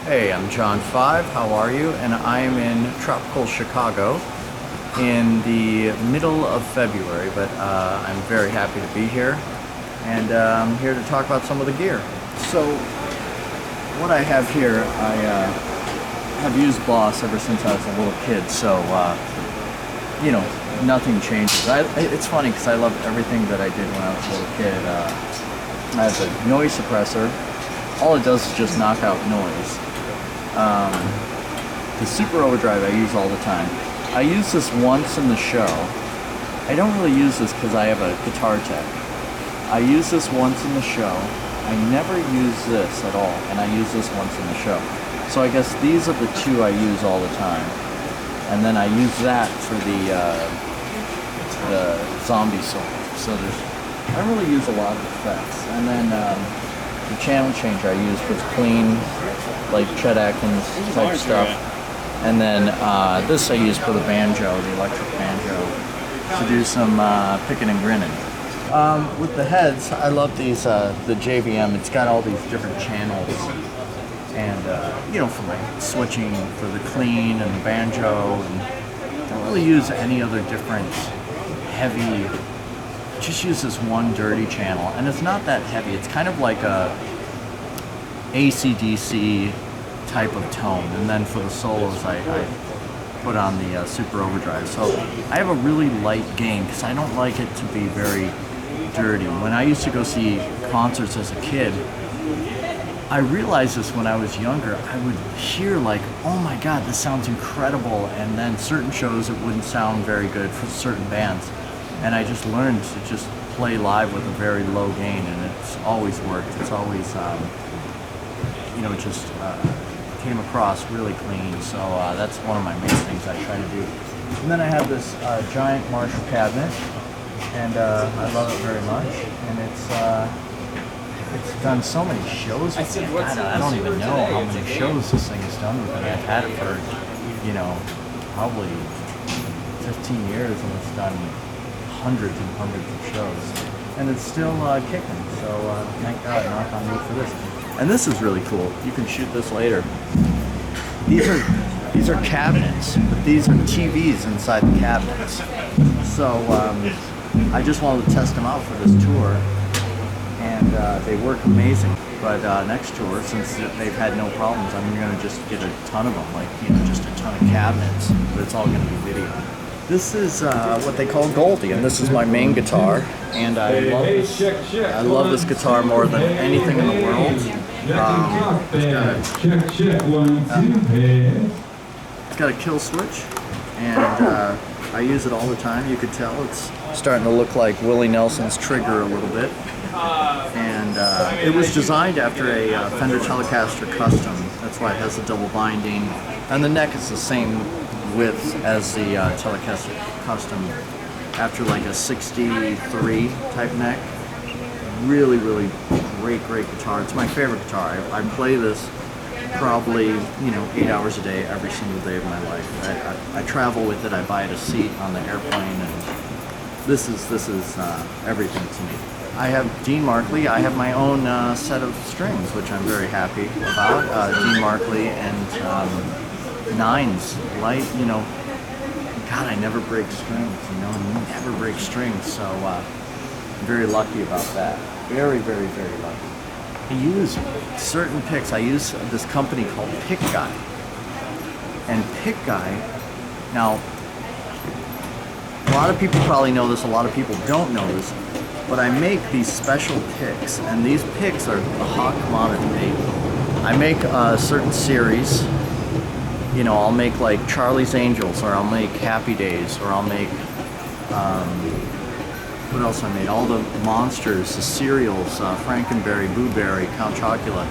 Hey, I'm John 5, how are you? And I am in tropical Chicago in the middle of February, but I'm very happy to be here. And I'm here to talk about some of the gear. So, what I have here, I have used Boss ever since I was a little kid, so, you know, nothing changes. It's funny because I love everything that I did when I was a little kid. I have a noise suppressor. All it does is just knock out noise. The Super Overdrive I use all the time. I use this once in the show. I don't really use this because I have a guitar tech. I use this once in the show. I never use this at all, and I use this once in the show. So I guess these are the two I use all the time. And then I use that for the zombie solo. So I don't really use a lot of effects. And then the channel changer I use for clean, like Chet Atkins type stuff. And then this I use for the banjo, the electric banjo, to do some picking and grinning. With the heads, I love these, the JVM. It's got all these different channels. And, you know, for my switching for the clean and the banjo. And I don't really use any other different heavy. Just use this one dirty channel, and it's not that heavy. It's kind of like a AC/DC type of tone, and then for the solos I put on the Super Overdrive. So I have a really light gain because I don't like it to be very dirty. When I used to go see concerts as a kid, I realized this when I was younger. I would hear like, oh my god, this sounds incredible, and then certain shows it wouldn't sound very good for certain bands. And I just learned to just play live with a very low gain, and it's always worked. It's always, you know, just came across really clean. So that's one of my main things I try to do. And then I have this giant Marshall cabinet, and I love it very much. And it's done so many shows. I don't even know how many shows this thing has done with it. I've had it for, you know, probably 15 years, and it's done hundreds and hundreds of shows, and it's still kicking. So thank God, knock on wood for this. And this is really cool. You can shoot this later. These are cabinets, but these are TVs inside the cabinets. So I just wanted to test them out for this tour, and they work amazing. But next tour, since they've had no problems, I'm gonna just get a ton of them, like, you know, just a ton of cabinets. But it's all gonna be video. This is what they call Goldie, and this is my main guitar, and I love this guitar more than anything in the world. It's got a kill switch, and I use it all the time. You could tell it's starting to look like Willie Nelson's Trigger a little bit. And it was designed after a Fender Telecaster Custom. That's why it has the double binding, and the neck is the same width as the Telecaster Custom, after like a 63 type neck. Really, really great guitar. It's my favorite guitar. I play this probably, you know, 8 hours a day, every single day of my life. I travel with it. I buy it a seat on the airplane, and this is everything to me. I have Dean Markley. I have my own set of strings, which I'm very happy about. Dean Markley and nines, light, you know. God, I never break strings, you know, I never break strings, so I'm very lucky about that. Very lucky. I use certain picks. I use this company called Pick Guy. And Pick Guy, now, a lot of people probably know this, a lot of people don't know this, but I make these special picks, and these picks are a hot commodity. I make a certain series. You know, I'll make like Charlie's Angels, or I'll make Happy Days, or I'll make, what else I made? All the monsters, the cereals, Frankenberry, Boo Berry, Count Chocula.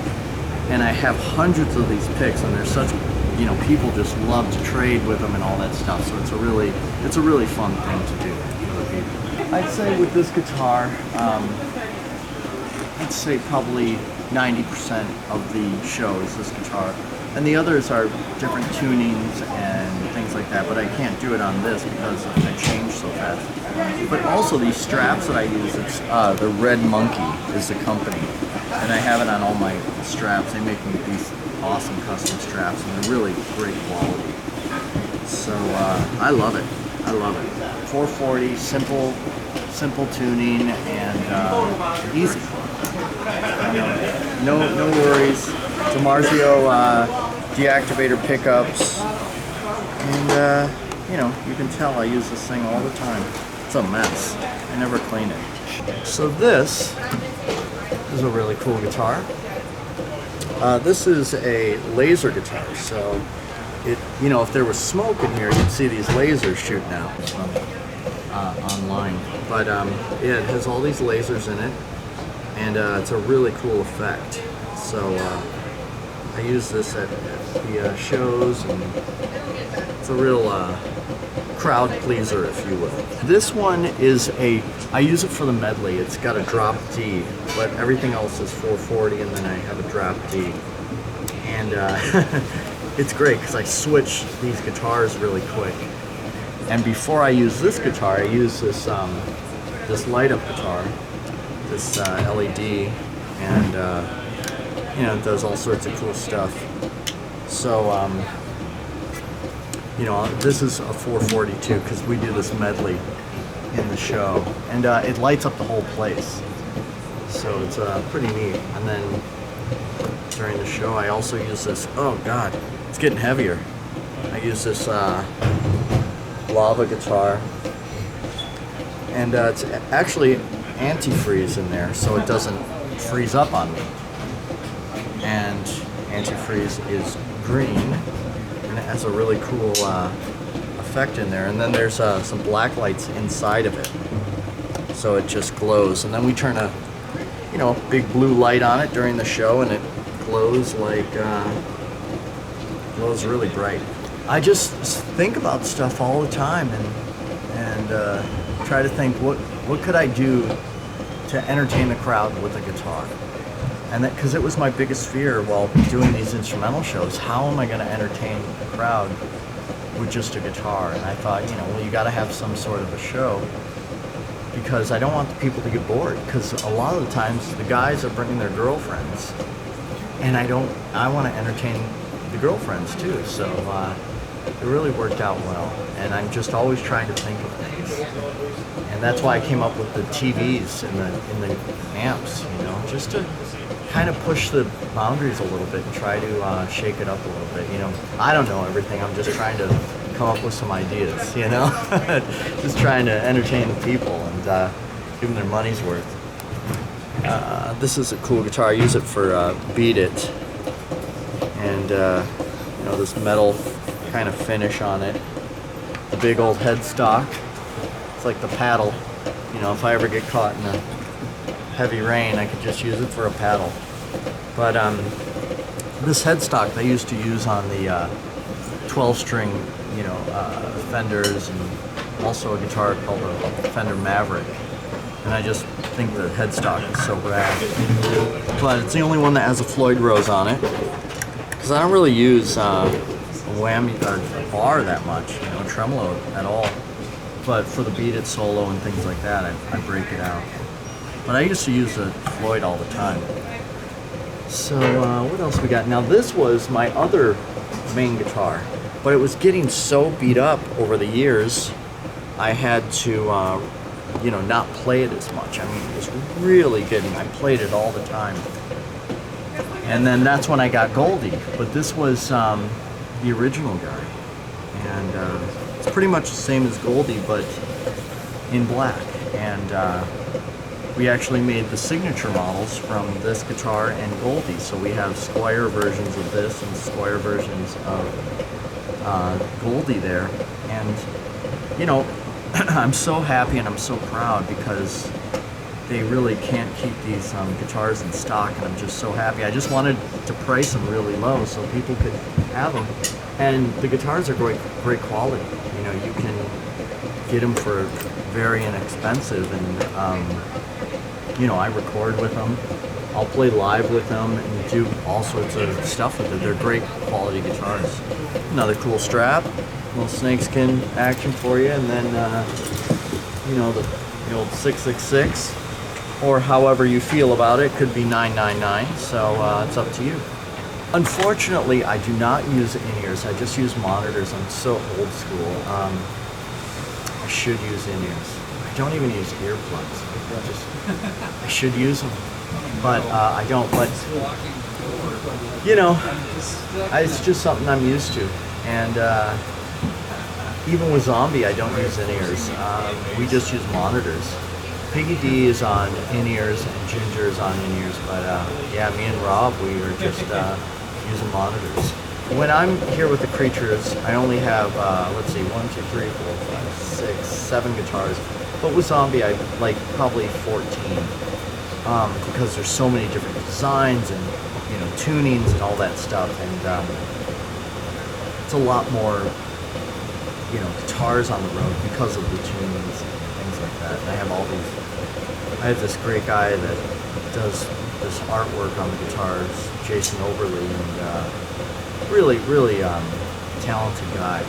And I have hundreds of these picks, and they're such, you know, people just love to trade with them and all that stuff. So it's a really fun thing to do for the people. I'd say with this guitar, I'd say probably 90% of the show is this guitar. And the others are different tunings and things like that, but I can't do it on this because I change so fast. But also these straps that I use, it's the Red Monkey is the company. and I have it on all my straps. They make me these awesome custom straps, and they're really great quality. So I love it. I love it. 440, simple tuning, and easy. No worries. Dimarzio Deactivator pickups, and you can tell I use this thing all the time. It's a mess. I never clean it. So this is a really cool guitar. This is a laser guitar, so if there was smoke in here, you'd see these lasers shooting out from online. But yeah, it has all these lasers in it, and it's a really cool effect. So I use this at the shows, and it's a real crowd pleaser, if you will. This one is I use it for the medley. It's got a drop D, but everything else is 440, and then I have a drop D. And it's great because I switch these guitars really quick. And before I use this guitar, I use this this light up guitar, this LED, and it does all sorts of cool stuff. So this is a 442 because we do this medley in the show, and it lights up the whole place. So it's pretty neat. And then during the show, I also use this. Oh God, it's getting heavier. I use this lava guitar, and it's actually antifreeze in there, so it doesn't freeze up on me. And antifreeze is green, and it has a really cool effect in there. And then there's some black lights inside of it, so it just glows. And then we turn a big blue light on it during the show, and it glows like glows really bright. I just think about stuff all the time, and try to think what could I do to entertain the crowd with a guitar. And that, because it was my biggest fear while doing these instrumental shows, how am I going to entertain the crowd with just a guitar? And I thought, you got to have some sort of a show, because I don't want the people to get bored, because a lot of the times the guys are bringing their girlfriends, and I want to entertain the girlfriends too. So it really worked out well, and I'm just always trying to think of things. And that's why I came up with the TVs in the amps, just to kind of push the boundaries a little bit and try to shake it up a little bit. I don't know everything. I'm just trying to come up with some ideas, just trying to entertain the people and give them their money's worth. This is a cool guitar. I use it for Beat It, and this metal kind of finish on it. The big old headstock. It's like the paddle. If I ever get caught in a heavy rain, I could just use it for a paddle. But this headstock they used to use on the 12-string, Fenders, and also a guitar called the Fender Maverick. And I just think the headstock is so rad. But it's the only one that has a Floyd Rose on it, because I don't really use a whammy or a bar that much, tremolo at all. But for the Beat It solo and things like that, I break it out. But I used to use the Floyd all the time. So what else we got? Now this was my other main guitar, but it was getting so beat up over the years, I had to not play it as much. I mean, it was really I played it all the time. And then that's when I got Goldie, but this was the original guy. And it's pretty much the same as Goldie, but in black. And we actually made the signature models from this guitar and Goldie. So we have Squire versions of this and Squire versions of Goldie there. And I'm so happy and I'm so proud, because they really can't keep these guitars in stock, and I'm just so happy. I just wanted to price them really low so people could have them. And the guitars are great quality. You can get them for very inexpensive, and I record with them. I'll play live with them and do all sorts of stuff with it. They're great quality guitars. Another cool strap, little snakeskin action for you, and then the old 666 or however you feel about it. Could be $9.99, so it's up to you. Unfortunately, I do not use in-ears. I just use monitors. I'm so old school. I should use in-ears. I don't even use earplugs. I should use them, but I don't. But you know, it's just something I'm used to. And even with Zombie, I don't use in-ears. We just use monitors. Piggy D is on in-ears and Ginger is on in-ears, but yeah, me and Rob, we are just using monitors. When I'm here with the Creatures, I only have, let's see, 1, 2, 3, 4, 5, 6, 7 guitars. But with Zombie, I like probably 14, because there's so many different designs and, you know, tunings and all that stuff, and it's a lot more, you know, guitars on the road because of the tunings and things like that. And I have all these. I have this great guy that does this artwork on the guitars, Jason Overly, and really talented guy.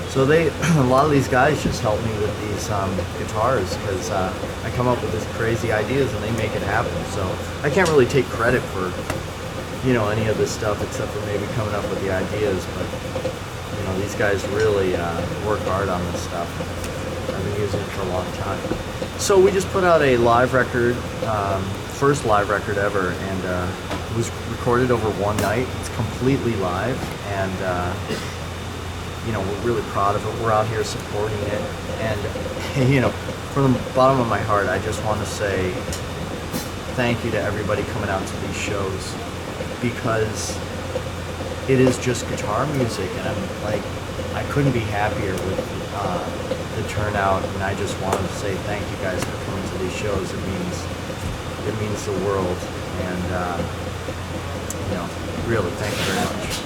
So a lot of these guys just help me with these guitars, because I come up with these crazy ideas and they make it happen. So I can't really take credit for, you know, any of this stuff except for maybe coming up with the ideas. But you know, these guys really work hard on this stuff. I've been using it for a long time. So we just put out a live record, first live record ever, and it was recorded over one night. It's completely live, and you know, we're really proud of it. We're out here supporting it, and you know, from the bottom of my heart, I just want to say thank you to everybody coming out to these shows, because it is just guitar music, and I'm like, I couldn't be happier with the turnout, and I just wanted to say thank you guys for coming to these shows. It means the world, and you know, really, thank you very much.